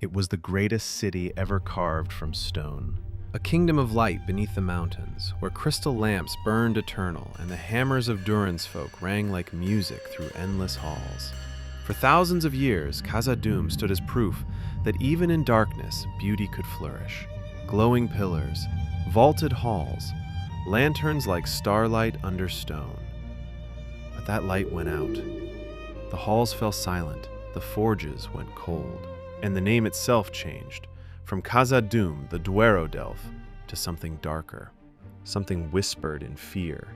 It was the greatest city ever carved from stone. A kingdom of light beneath the mountains, where crystal lamps burned eternal and the hammers of Durin's folk rang like music through endless halls. For thousands of years, Khazad-Dûm stood as proof that even in darkness, beauty could flourish. Glowing pillars, vaulted halls, lanterns like starlight under stone. But that light went out. The halls fell silent, the forges went cold, and the name itself changed, from Khazad-Dûm, the Dwarrowdelf, to something darker, something whispered in fear.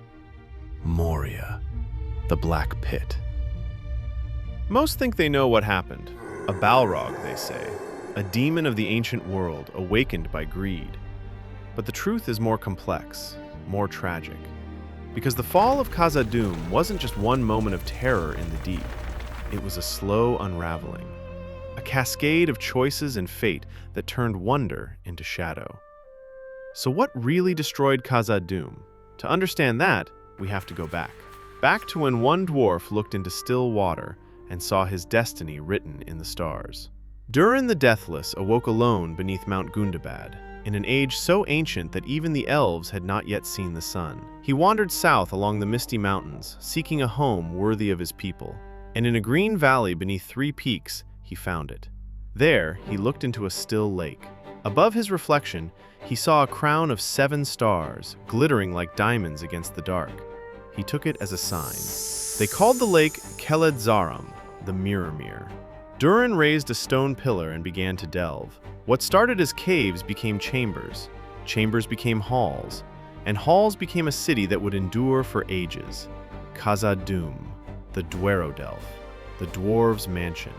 Moria, the Black Pit. Most think they know what happened. A Balrog, they say, a demon of the ancient world awakened by greed. But the truth is more complex, more tragic. Because the fall of Khazad-Dûm wasn't just one moment of terror in the deep. It was a slow unraveling. A cascade of choices and fate that turned wonder into shadow. So what really destroyed Khazad-Dûm? To understand that, we have to go back. Back to when one dwarf looked into still water and saw his destiny written in the stars. Durin the Deathless awoke alone beneath Mount Gundabad, in an age so ancient that even the elves had not yet seen the sun. He wandered south along the misty mountains, seeking a home worthy of his people. And in a green valley beneath 3 peaks, he found it. There, he looked into a still lake. Above his reflection, he saw a crown of 7 stars, glittering like diamonds against the dark. He took it as a sign. They called the lake Khazad-Dûm, the Mirror Mirror. Durin raised a stone pillar and began to delve. What started as caves became chambers. Chambers became halls. And halls became a city that would endure for ages. Khazad-Dûm, the Dwarrowdelf, the dwarves' mansion.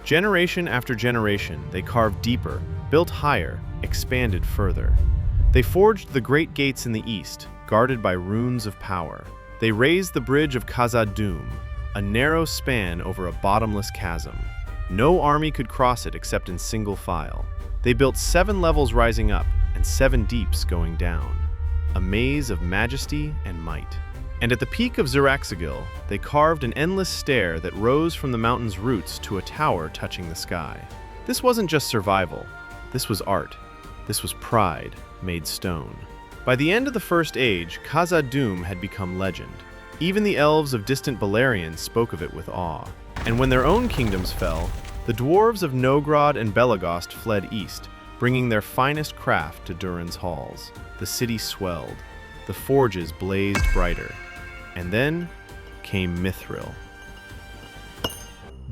Generation after generation, they carved deeper, built higher, expanded further. They forged the great gates in the east, guarded by runes of power. They raised the bridge of Khazad-Dûm, a narrow span over a bottomless chasm. No army could cross it except in single file. They built 7 levels rising up and 7 deeps going down. A maze of majesty and might. And at the peak of Xiraxagil, they carved an endless stair that rose from the mountain's roots to a tower touching the sky. This wasn't just survival. This was art. This was pride, made stone. By the end of the First Age, Khazad-Dûm had become legend. Even the elves of distant Beleriand spoke of it with awe. And when their own kingdoms fell, the dwarves of Nogrod and Belagost fled east, bringing their finest craft to Durin's halls. The city swelled. The forges blazed brighter. And then came Mithril.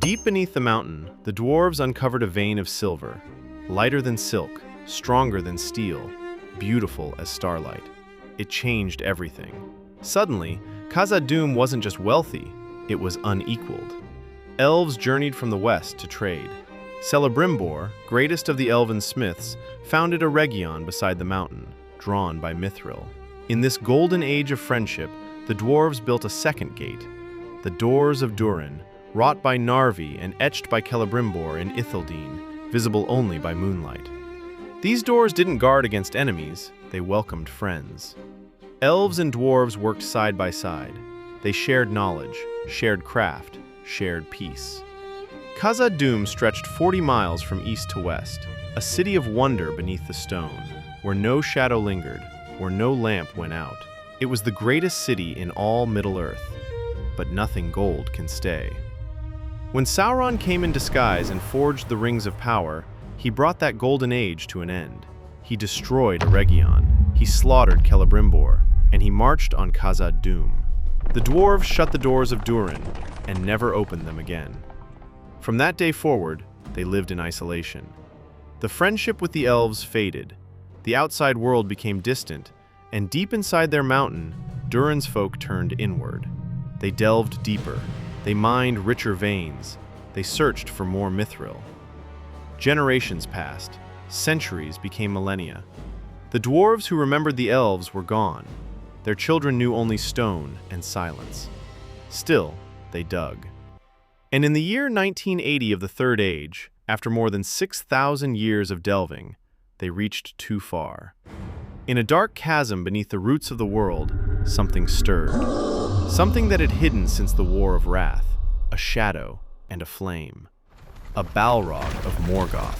Deep beneath the mountain, the dwarves uncovered a vein of silver, lighter than silk, stronger than steel, beautiful as starlight. It changed everything. Suddenly, Khazad-Dûm wasn't just wealthy, it was unequaled. Elves journeyed from the west to trade. Celebrimbor, greatest of the elven smiths, founded a region beside the mountain, drawn by Mithril. In this golden age of friendship, the dwarves built a second gate, the Doors of Durin, wrought by Narvi and etched by Celebrimbor in Ithildine, visible only by moonlight. These doors didn't guard against enemies, they welcomed friends. Elves and dwarves worked side by side. They shared knowledge, shared craft, shared peace. Khazad-Dûm stretched 40 miles from east to west, a city of wonder beneath the stone, where no shadow lingered, where no lamp went out. It was the greatest city in all Middle-earth, but nothing gold can stay. When Sauron came in disguise and forged the Rings of Power, he brought that golden age to an end. He destroyed a region, he slaughtered Celebrimbor, and he marched on Khazad-Dûm. The dwarves shut the doors of Durin and never opened them again. From that day forward, they lived in isolation. The friendship with the elves faded, the outside world became distant, and deep inside their mountain, Durin's folk turned inward. They delved deeper, they mined richer veins, they searched for more Mithril. Generations passed, centuries became millennia. The dwarves who remembered the elves were gone. Their children knew only stone and silence. Still, they dug. And in the year 1980 of the Third Age, after more than 6,000 years of delving, they reached too far. In a dark chasm beneath the roots of the world, something stirred. Something that had hidden since the War of Wrath, a shadow and a flame. A Balrog of Morgoth.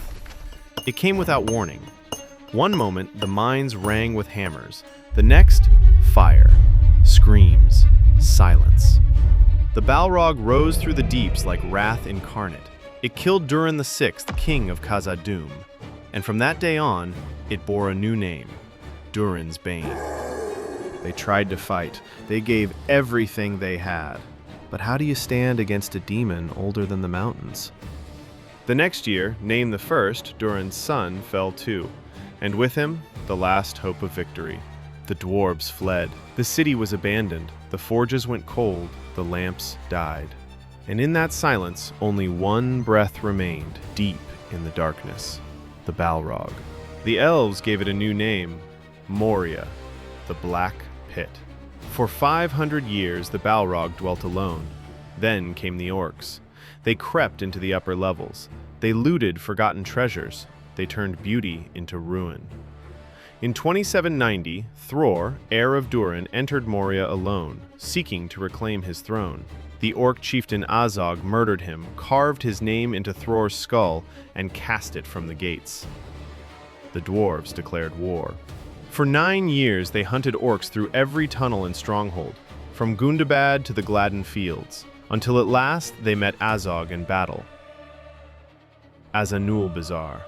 It came without warning. One moment, the mines rang with hammers. The next, fire, screams, silence. The Balrog rose through the deeps like wrath incarnate. It killed Durin VI, king of Khazad-Dûm. And from that day on, it bore a new name, Durin's Bane. They tried to fight. They gave everything they had. But how do you stand against a demon older than the mountains? The next year, Nain I, Durin's son, fell too, and with him, the last hope of victory. The dwarves fled. The city was abandoned. The forges went cold. The lamps died. And in that silence, only one breath remained, deep in the darkness. The Balrog. The elves gave it a new name, Moria, the Black Pit. For 500 years, the Balrog dwelt alone. Then came the orcs. They crept into the upper levels. They looted forgotten treasures. They turned beauty into ruin. In 2790, Thror, heir of Durin, entered Moria alone, seeking to reclaim his throne. The orc chieftain Azog murdered him, carved his name into Thror's skull, and cast it from the gates. The dwarves declared war. For 9 years, they hunted orcs through every tunnel and stronghold, from Gundabad to the Gladden Fields, until at last they met Azog in battle. Azanul Bazaar.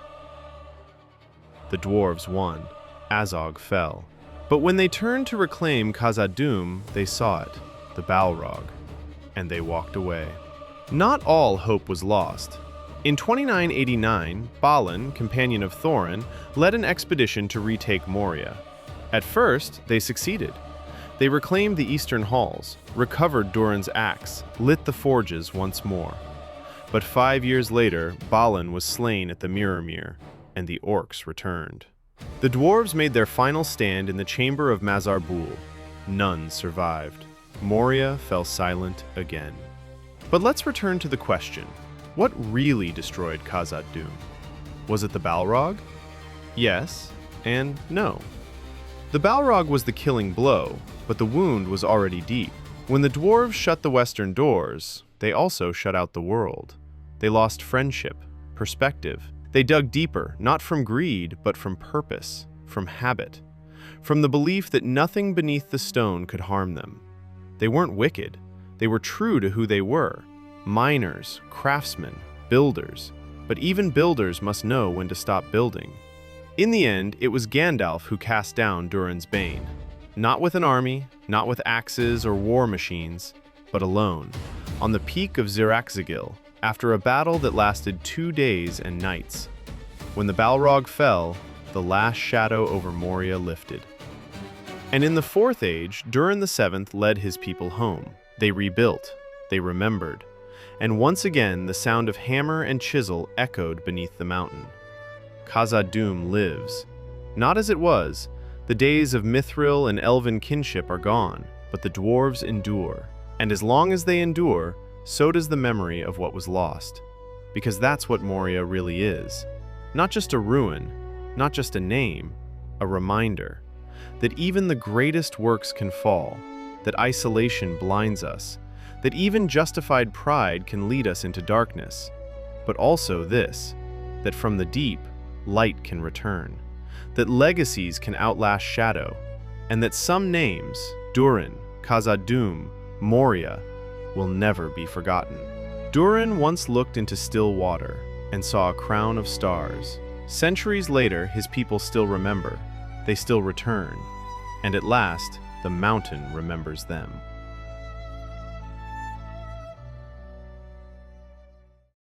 The dwarves won. Azog fell. But when they turned to reclaim Khazad-Dûm, they saw it, the Balrog, and they walked away. Not all hope was lost. In 2989, Balin, companion of Thorin, led an expedition to retake Moria. At first, they succeeded. They reclaimed the eastern halls, recovered Durin's axe, lit the forges once more. But 5 years later, Balin was slain at the Mirror, and the orcs returned. The dwarves made their final stand in the chamber of Mazar-Bul. None survived. Moria fell silent again. But let's return to the question. What really destroyed Khazad-Dûm? Was it the Balrog? Yes and no. The Balrog was the killing blow, but the wound was already deep. When the dwarves shut the western doors, they also shut out the world. They lost friendship, perspective. They dug deeper, not from greed, but from purpose, from habit, from the belief that nothing beneath the stone could harm them. They weren't wicked. They were true to who they were. Miners, craftsmen, builders. But even builders must know when to stop building. In the end, it was Gandalf who cast down Durin's Bane. Not with an army, not with axes or war machines, but alone, on the peak of Ziraxagil, after a battle that lasted 2 days and nights. When the Balrog fell, the last shadow over Moria lifted. And in the Fourth Age, Durin VII led his people home. They rebuilt, they remembered, and once again the sound of hammer and chisel echoed beneath the mountain. Khazad-Dûm lives. Not as it was. The days of Mithril and elven kinship are gone, but the dwarves endure. And as long as they endure, so does the memory of what was lost. Because that's what Moria really is. Not just a ruin, not just a name, a reminder that even the greatest works can fall, that isolation blinds us, that even justified pride can lead us into darkness, but also this, that from the deep, light can return, that legacies can outlast shadow, and that some names, Durin, Khazad-Dûm, Moria, will never be forgotten. Durin once looked into still water and saw a crown of stars. Centuries later, his people still remember. They still return. And at last, the mountain remembers them.